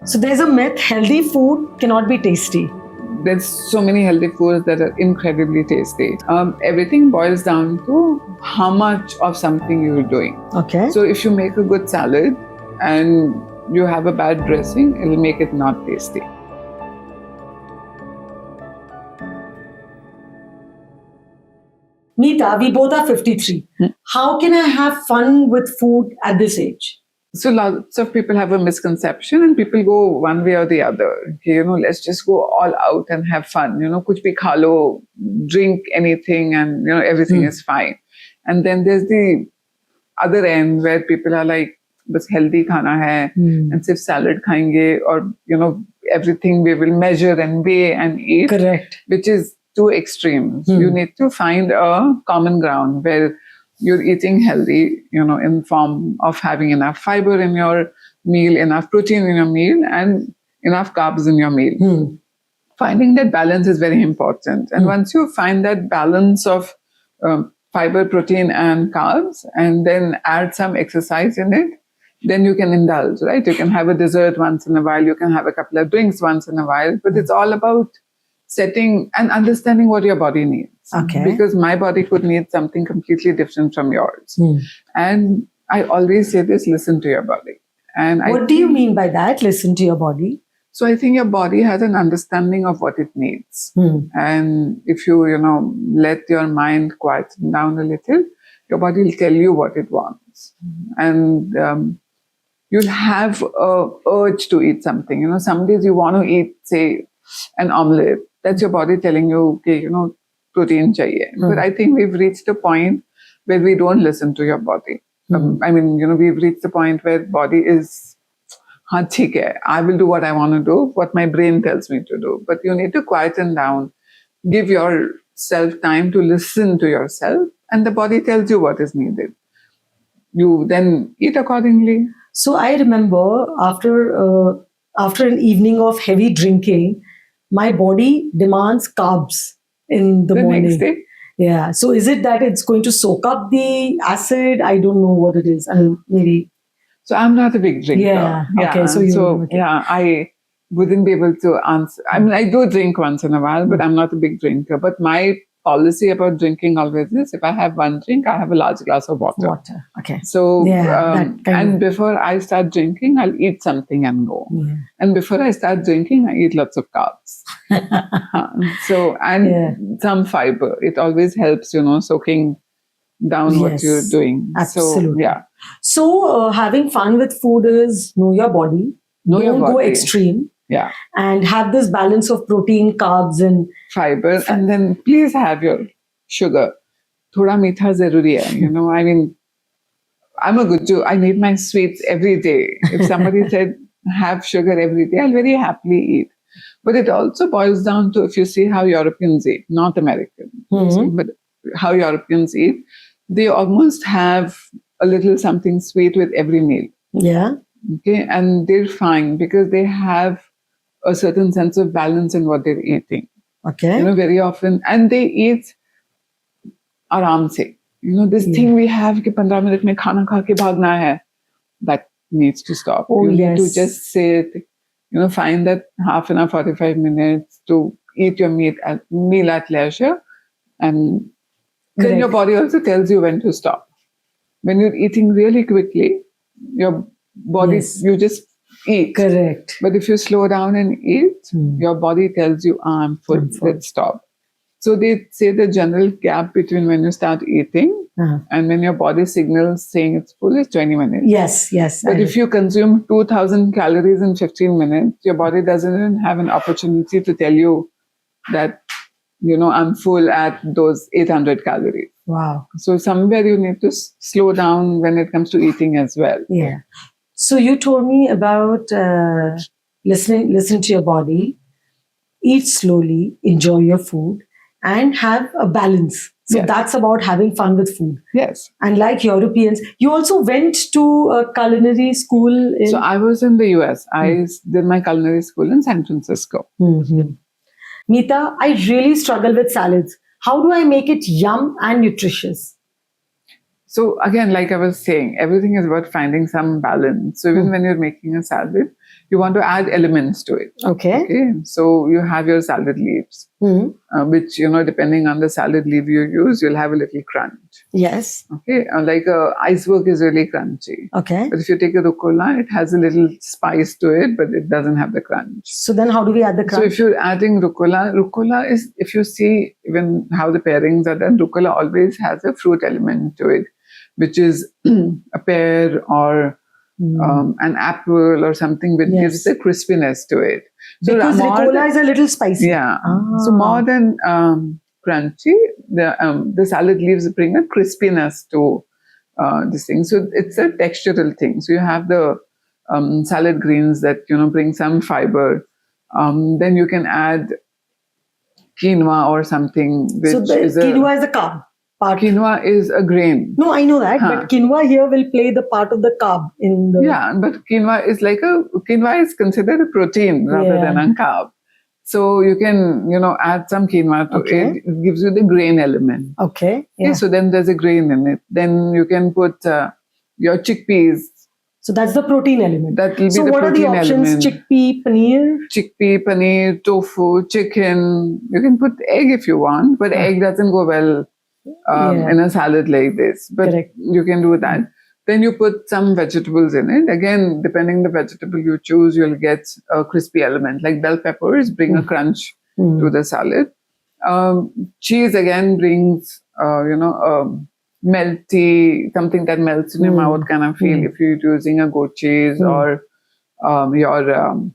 So there's a myth, healthy food cannot be tasty. There's so many healthy foods that are incredibly tasty. Everything boils down to how much of something you're doing. Okay. So if you make a good salad and you have a bad dressing, it'll make it not tasty. Meetha, we both are 53. How can I have fun with food at this age? So lots of people have a misconception and people go one way or the other. Okay, let's just go all out and have fun. Kuch bhi kha lo, drink anything and, everything is fine. And then there's the other end where people are like, bas healthy khana hai and sirf salad khayenge or, everything we will measure and weigh and eat. Correct. Which is too extreme. You need to find a common ground where you're eating healthy, in form of having enough fiber in your meal, enough protein in your meal, and enough carbs in your meal. Finding that balance is very important. And once you find that balance of fiber, protein, and carbs, and then add some exercise in it, then you can indulge, right? You can have a dessert once in a while, you can have a couple of drinks once in a while, but it's all about setting and understanding what your body needs. Okay. Because my body could need something completely different from yours. And I always say this, listen to your body. And what do you mean by that, listen to your body? So I think your body has an understanding of what it needs. And if you, let your mind quieten down a little, your body will tell you what it wants. And you'll have a urge to eat something. Some days you want to eat, say, an omelette. That's your body telling you, okay, protein chahiye. But I think we've reached a point where we don't listen to your body. We've reached the point where body is, haan, theek hai, I will do what I want to do, what my brain tells me to do. But you need to quieten down, give yourself time to listen to yourself, and the body tells you what is needed. You then eat accordingly. So I remember after an evening of heavy drinking, my body demands carbs in the morning. Next day. Yeah. So is it that it's going to soak up the acid? I don't know what it is. And maybe. So I'm not a big drinker. Yeah. Okay. I wouldn't be able to answer. I do drink once in a while, but I'm not a big drinker. But my policy about drinking always is, if I have one drink, I have a large glass of water. Okay. So, and before I start drinking, I'll eat something and go. Yeah. And before I start drinking, I eat lots of carbs. Some fiber. It always helps, soaking down what you're doing. Absolutely. So, So having fun with food is know your body. Don't go extreme. Yeah. And have this balance of protein, carbs, and fiber. And then please have your sugar. Thoda meetha zaruri hai. I'm a gujju. I need my sweets every day. If somebody said, have sugar every day, I'll very happily eat. But it also boils down to, if you see how Europeans eat, not Americans, but how Europeans eat, they almost have a little something sweet with every meal. Yeah. Okay. And they're fine because they have a certain sense of balance in what they're eating. Okay. Very often. And they eat aram se. This thing we have, ki 15 minute mein khana kha ke bhagna hai, that needs to stop. You need to just sit, find that half an hour, 45 minutes to eat your meal at leisure. And then your body also tells you when to stop. When you're eating really quickly, your body, you just eat. Correct. But if you slow down and eat, your body tells you, I'm full, let's stop. So they say the general gap between when you start eating and when your body signals saying it's full is 20 minutes. Yes. But if you consume 2,000 calories in 15 minutes, your body doesn't even have an opportunity to tell you that, I'm full at those 800 calories. Wow. So somewhere you need to slow down when it comes to eating as well. Yeah. So you told me about listening to your body, eat slowly, enjoy your food, and have a balance. So that's about having fun with food. Yes. And like Europeans, you also went to a culinary school. So I was in the US. I did my culinary school in San Francisco. Meetha, I really struggle with salads. How do I make it yum and nutritious? So again, like I was saying, everything is about finding some balance. So even when you're making a salad, you want to add elements to it. Okay. Okay, so you have your salad leaves, which, depending on the salad leaf you use, you'll have a little crunch. Yes. Okay, like iceberg is really crunchy. Okay. But if you take a rucola, it has a little spice to it, but it doesn't have the crunch. So then how do we add the crunch? So if you're adding rucola is, if you see even how the pairings are done, rucola always has a fruit element to it, which is a pear or an apple or something, which gives the crispiness to it. So because rucola is a little spicy. Yeah. So more than crunchy, the salad leaves bring a crispiness to this thing. So it's a textural thing. So you have the salad greens that bring some fiber. Then you can add quinoa or something. Which so quinoa is a carb part. Quinoa is a grain. No, I know that, but quinoa here will play the part of the carb in the. Yeah, but quinoa is considered a protein rather than a carb. So you can, add some quinoa to it. It gives you the grain element. Okay. Yeah. So then there's a grain in it. Then you can put your chickpeas. So that's the protein element. That will be so the what are the options? Element. Chickpea, paneer, tofu, chicken. You can put egg if you want, but egg doesn't go well in a salad like this. But you can do that. Then you put some vegetables in it. Again, depending the vegetable you choose, you'll get a crispy element. Like bell peppers bring a crunch to the salad. Cheese again brings, melty, something that melts in your mouth kind of feel if you're using a goat cheese or your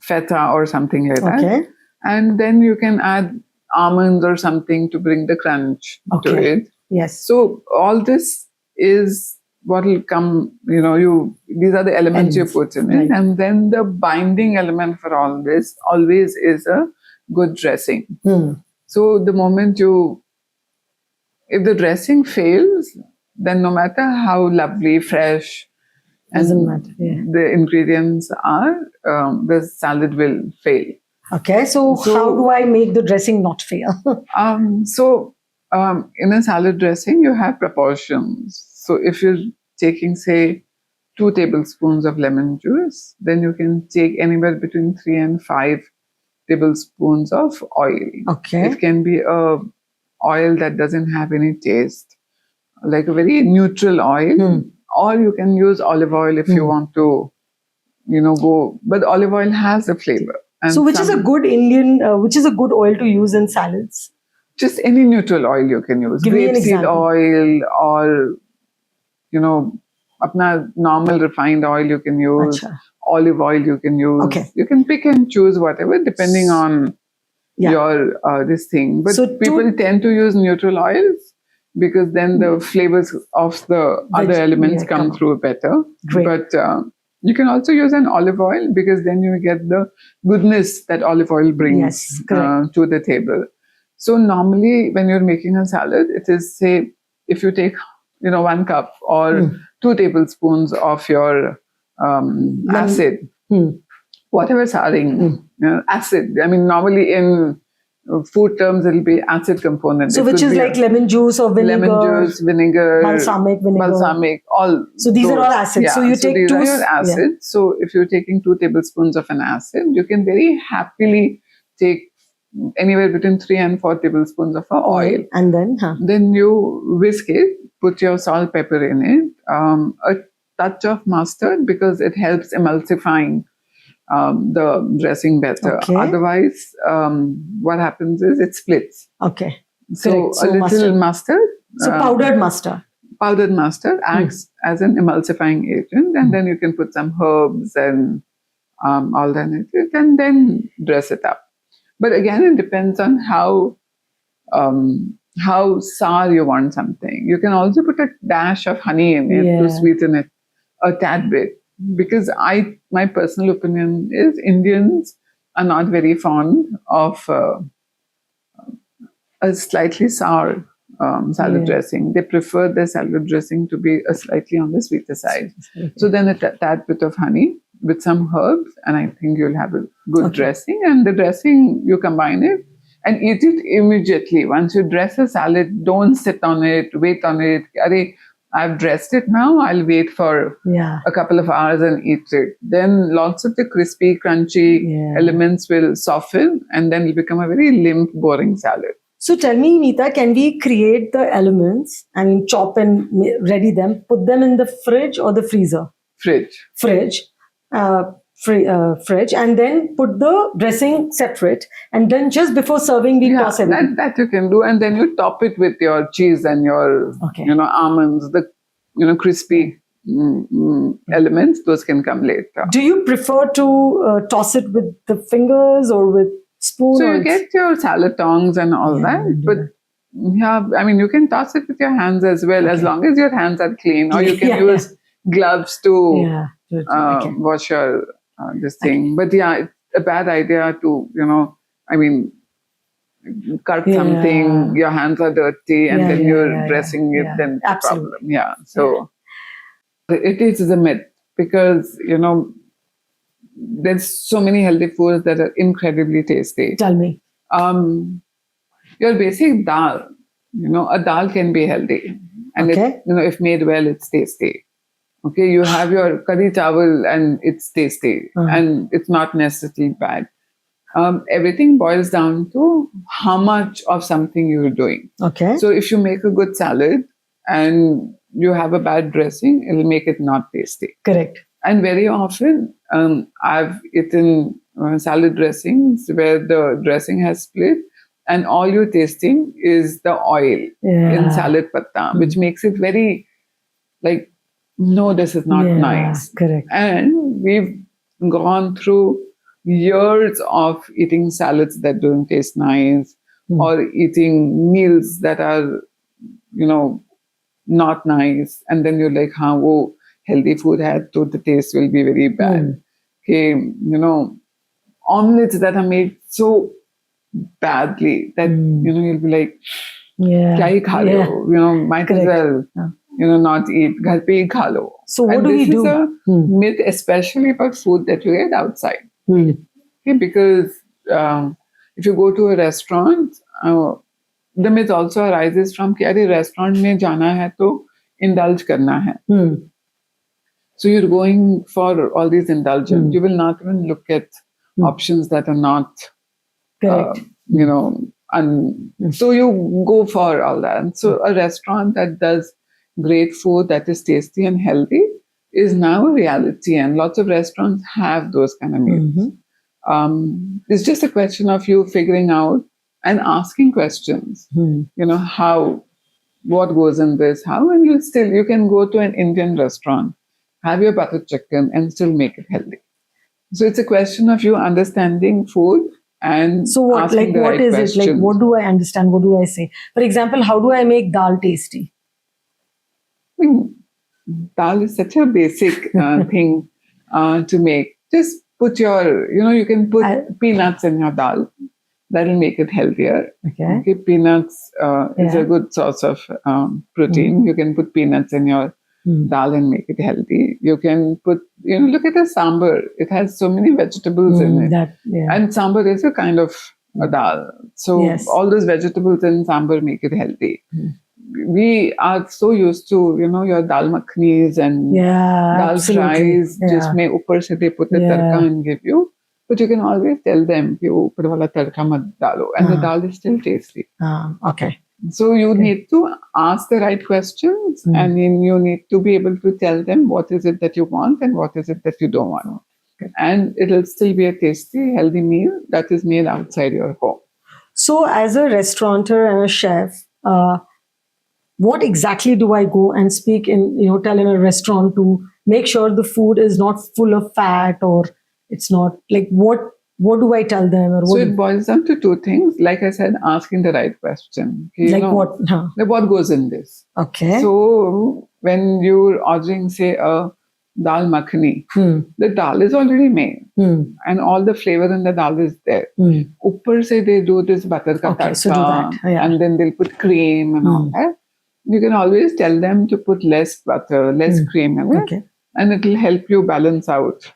feta or something like that. And then you can add almonds or something to bring the crunch to it. Yes. So all this is what will come, these are the elements you put in it. And then the binding element for all this always is a good dressing. So the moment if the dressing fails, then no matter how lovely, fresh, doesn't matter. The ingredients are, the salad will fail. Okay, so how do I make the dressing not fail? In a salad dressing, you have proportions. So if you're taking, say, 2 tablespoons of lemon juice, then you can take anywhere between 3 and 5 tablespoons of oil. Okay. It can be a oil that doesn't have any taste, like a very neutral oil, or you can use olive oil if you want to, go. But olive oil has a flavor. And so which is a good oil to use in salads? Just any neutral oil you can use. Grapeseed oil or, apna normal refined oil you can use. Olive oil you can use. Okay. You can pick and choose whatever depending on your this thing. But people tend to use neutral oils because then the flavors of the other elements come through better. But you can also use an olive oil because then you get the goodness that olive oil brings to the table. So normally when you're making a salad, it is, say, if you take 1 cup or 2 tablespoons of your acid, whatever saring, acid. I mean, normally in food terms, it'll be acid component. So which is like lemon juice or vinegar? Lemon juice, vinegar, balsamic, all. So these are all acids. Yeah, so you take these 2 are your acids. Yeah. So if you're taking 2 tablespoons of an acid, you can very happily take anywhere between 3 and 4 tablespoons of oil. And then you whisk it, put your salt, pepper in it, a touch of mustard because it helps emulsifying the dressing better. Otherwise, what happens is it splits. Okay. So a little mustard. So powdered mustard. Powdered mustard acts as an emulsifying agent, and then you can put some herbs and all that in it, and then dress it up. But again, it depends on how sour you want something. You can also put a dash of honey in it to sweeten it a tad bit. Because my personal opinion is Indians are not very fond of a slightly sour salad dressing. They prefer their salad dressing to be slightly on the sweeter side. So then a tad bit of honey with some herbs, and I think you'll have a good dressing. And the dressing, you combine it and eat it immediately. Once you dress a salad, don't sit on it, wait on it. I've dressed it now, I'll wait for a couple of hours and eat it. Then lots of the crispy, crunchy elements will soften and then it'll become a very limp, boring salad. So tell me, Meetha, can we create the elements, I mean, chop and ready them, put them in the fridge or the freezer? Fridge. Fridge, and then put the dressing separate, and then just before serving we toss everything. That you can do, and then you top it with your cheese and your almonds, the crispy elements. Those can come later. Do you prefer to toss it with the fingers or with spoon? So you get your salad tongs and all that, but I mean, you can toss it with your hands as well, as long as your hands are clean, or you can use gloves to wash your this thing. But it's a bad idea to, cut something, your hands are dirty, and then you're dressing it, then it's a problem. So it is a myth, because, there's so many healthy foods that are incredibly tasty. Tell me. Your basic dal, a dal can be healthy. And if made well, it's tasty. Okay, you have your curry chawal and it's tasty, and it's not necessarily bad. Everything boils down to how much of something you're doing. Okay. So if you make a good salad and you have a bad dressing, it'll make it not tasty. Correct. And very often, I've eaten salad dressings where the dressing has split, and all you're tasting is the oil in salad patta, which makes it very like, no, this is not nice. Correct. And we've gone through years of eating salads that don't taste nice, or eating meals that are, not nice. And then you're like, healthy food had to, the taste will be very bad. Okay, omelets that are made so badly that, you'll be like, kya hi kha rahe ho? Might as well. Not eat, ghar pe hi kha lo. So what do we do? This is a myth, especially about food that you get outside. Okay, because if you go to a restaurant, the myth also arises from कि अरे restaurant में जाना है तो indulge करना है. So you're going for all these indulgence. You will not even look at options that are not, so you go for all that. And so a restaurant that does great food that is tasty and healthy is now a reality, and lots of restaurants have those kind of meals. It's just a question of you figuring out and asking questions. What goes in this, how, and you can go to an Indian restaurant, have your butter chicken, and still make it healthy. So it's a question of you understanding food and so what, asking the right is questions. it like? What do I understand? What do I say? For example, how do I make dal tasty? Dal is such a basic thing to make. Just put your, you can put peanuts in your dal. That'll make it healthier. Okay, peanuts is a good source of protein. You can put peanuts in your dal and make it healthy. You can put, look at a sambar. It has so many vegetables in it. And sambar is a kind of a dal. So all those vegetables in sambar make it healthy. We are so used to, your dal makhnis and dal fries. Just may upar se they put the tadka and give you. But you can always tell them, ki upar wala tadka mat dalo. And the dal is still tasty. Okay. So you need to ask the right questions, and then you need to be able to tell them what is it that you want and what is it that you don't want. And it'll still be a tasty, healthy meal that is made outside your home. So as a restaurateur and a chef, what exactly do I go and speak in, tell in a restaurant to make sure the food is not full of fat, or it's not like, what do I tell them? Or so it boils down to two things. Like I said, asking the right question. What? Like what goes in this? Okay. So when you're ordering, say, a dal makhani, the dal is already made, and all the flavor in the dal is there. Uppar se they do this butter ka tadka, so do that. And then they'll put cream and all that. You can always tell them to put less butter, less cream in it, and it will help you balance out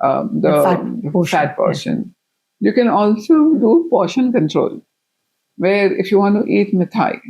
the fat portion. You can also do portion control, where if you want to eat mithai,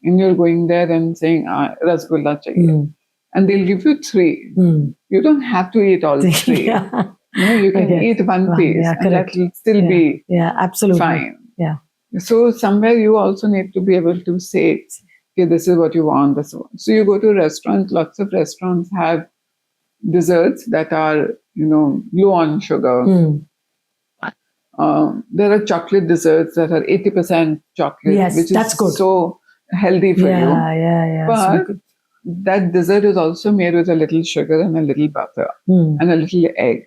and you're going there and saying, rasgulla chahiye. And they'll give you 3. You don't have to eat all 3. Yeah. You can eat one piece, and that will still be absolutely fine. Yeah. So somewhere you also need to be able to say, okay, this is what you want, this is what. So you go to restaurants, lots of restaurants have desserts that are, low on sugar. There are chocolate desserts that are 80% chocolate, which is that's good. so healthy for you. Yeah. But that dessert is also made with a little sugar and a little butter and a little egg.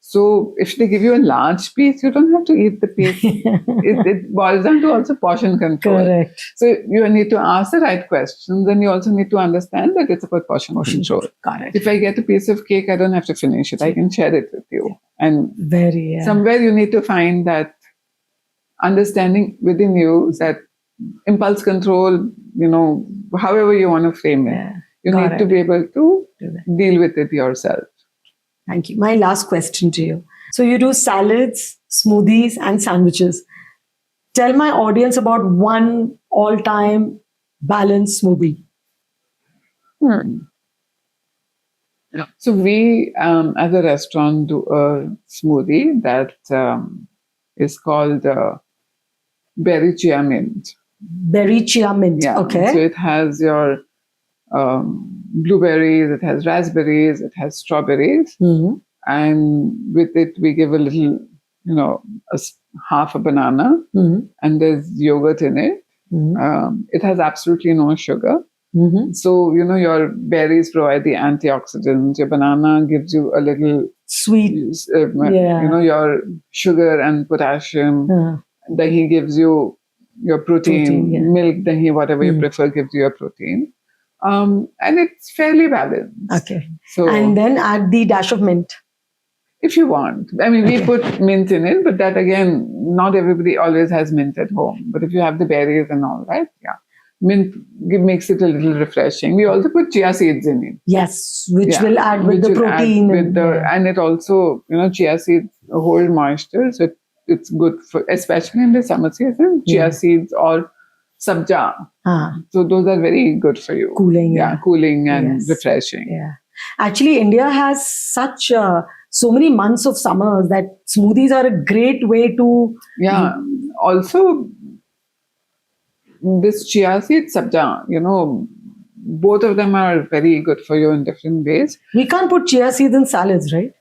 So if they give you a large piece, you don't have to eat the piece. it boils down to also portion control. Correct. So you need to ask the right questions, and you also need to understand that it's about portion control. Got it. If I get a piece of cake, I don't have to finish it. I can share it with you. And somewhere you need to find that understanding within you, that impulse control, however you want to frame it. You need to be able to deal with it yourself. Thank you. My last question to you. So you do salads, smoothies, and sandwiches. Tell my audience about one all-time balanced smoothie. So we, as a restaurant, do a smoothie that is called berry chia mint. Berry chia mint. Yeah. Okay. So it has your blueberries, it has raspberries, it has strawberries, and with it we give a little, half a banana, and there's yogurt in it. It has absolutely no sugar. So, your berries provide the antioxidants. Your banana gives you a little sweet, your sugar and potassium. Dahi gives you your protein. Milk, dahi, whatever you prefer, gives you your protein. And it's fairly balanced. Okay. So, and then add the dash of mint. If you want. I mean, we put mint in it, but that again, not everybody always has mint at home. But if you have the berries and all that, mint makes it a little refreshing. We also put chia seeds in it. Yes, which will add with the protein. And it also, chia seeds hold moisture. So it's good for, especially in the summer season, chia seeds or sabja. So those are very good for you. Cooling. Cooling and refreshing. Yeah. Actually, India has such so many months of summers that smoothies are a great way to... Also, this chia seed sabja, both of them are very good for you in different ways. We can't put chia seeds in salads, right?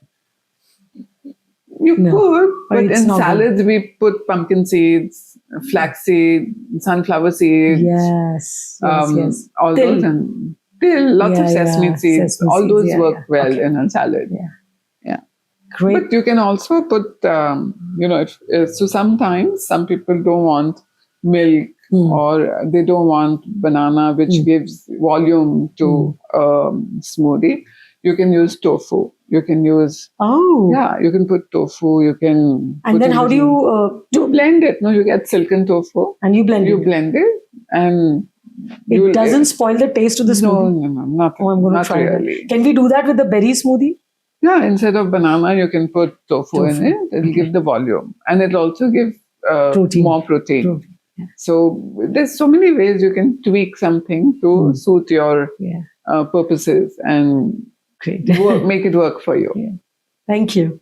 You could, but in salads we put pumpkin seeds, flax seed, sunflower seeds. Yes. All those, and lots of sesame seeds. All those work well in a salad. Yeah. Great. But you can also put, so sometimes some people don't want milk or they don't want banana, which gives volume to smoothie. You can use tofu. You can use... you can put tofu. You can... And then how do you... you blend it. No, you get silken tofu. And you blend it. You blend it and... It doesn't spoil the taste of the smoothie? No, not, I'm going to try really. That. Can we do that with the berry smoothie? Yeah, instead of banana, you can put tofu in it. It'll give the volume. And it'll also give more protein. So there's so many ways you can tweak something to suit your purposes and make it work for you. Thank you.